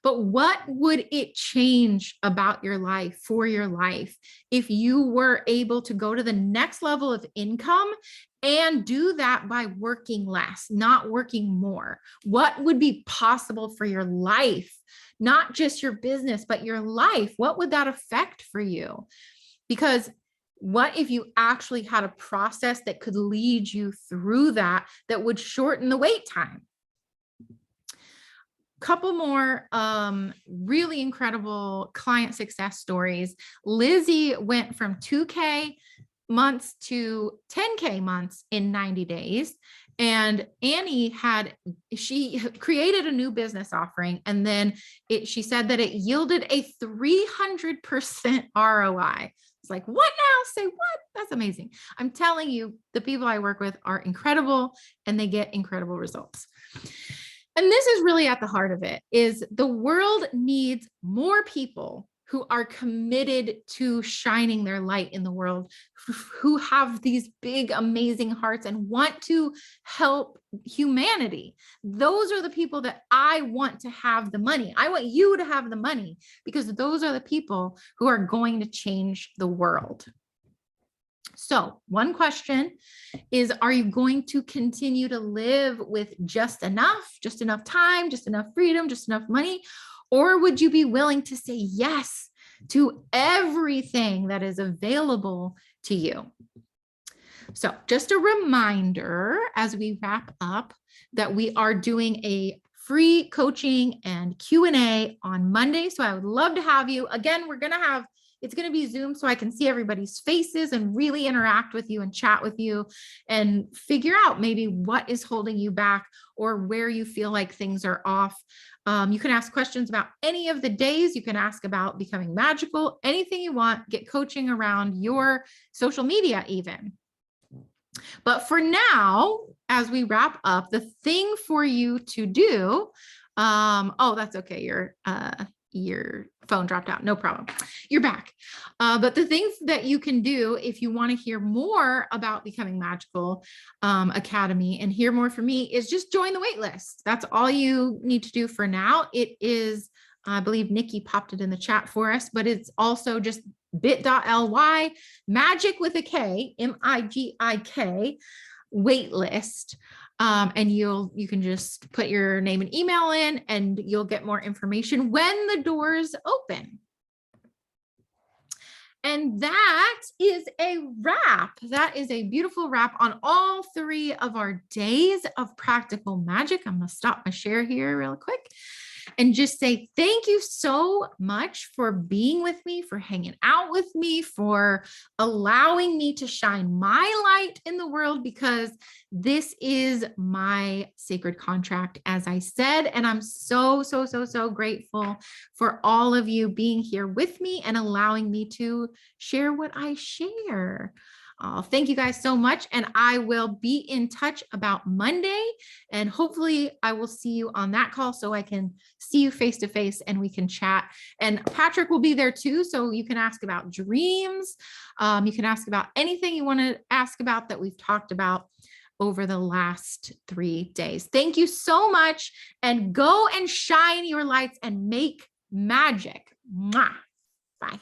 but what would it change about your life, for your life, if you were able to go to the next level of income and do that by working less, not working more? What would be possible for your life? Not just your business, but your life. What would that affect for you? Because what if you actually had a process that could lead you through that would shorten the wait time? Couple more really incredible client success stories. Lizzie went from 2K months to 10K months in 90 days. And Annie she created a new business offering, and then she said that it yielded a 300% ROI. It's like, what now? Say what? That's amazing. I'm telling you, the people I work with are incredible and they get incredible results. And this is really at the heart of it, is the world needs more people who are committed to shining their light in the world, who have these big, amazing hearts and want to help humanity. Those are the people that I want to have the money. I want you to have the money, because those are the people who are going to change the world. So one question is, are you going to continue to live with just enough time, just enough freedom, just enough money? Or would you be willing to say yes to everything that is available to you? So just a reminder as we wrap up that we are doing a free coaching and Q&A on Monday. So I would love to have you. Again, it's going to be Zoom so I can see everybody's faces and really interact with you and chat with you and figure out maybe what is holding you back or where you feel like things are off. You can ask questions about any of the days. You can ask about becoming magical, anything you want, get coaching around your social media even. But for now, as we wrap up, the thing for you to do, oh, that's okay. Your phone dropped out. No problem. You're back. But the things that you can do if you want to hear more about Becoming Magical Academy and hear more from me is just join the wait list. That's all you need to do for now. It is, I believe Nikki popped it in the chat for us, but it's also just bit.ly Magik with a K, MIGIK wait list. And you can just put your name and email in and you'll get more information when the doors open. And that is a wrap. That is a beautiful wrap on all 3 of our days of practical magic. I'm going to stop my share here real quick and just say thank you so much for being with me, for hanging out with me, for allowing me to shine my light in the world, because this is my sacred contract, as I said, and I'm so grateful for all of you being here with me and allowing me to share what I share. Thank you guys so much. And I will be in touch about Monday, and hopefully I will see you on that call so I can see you face to face and we can chat. And Patrick will be there too. So you can ask about dreams. You can ask about anything you want to ask about that we've talked about over the last 3 days. Thank you so much, and go and shine your lights and make magic. Mwah. Bye.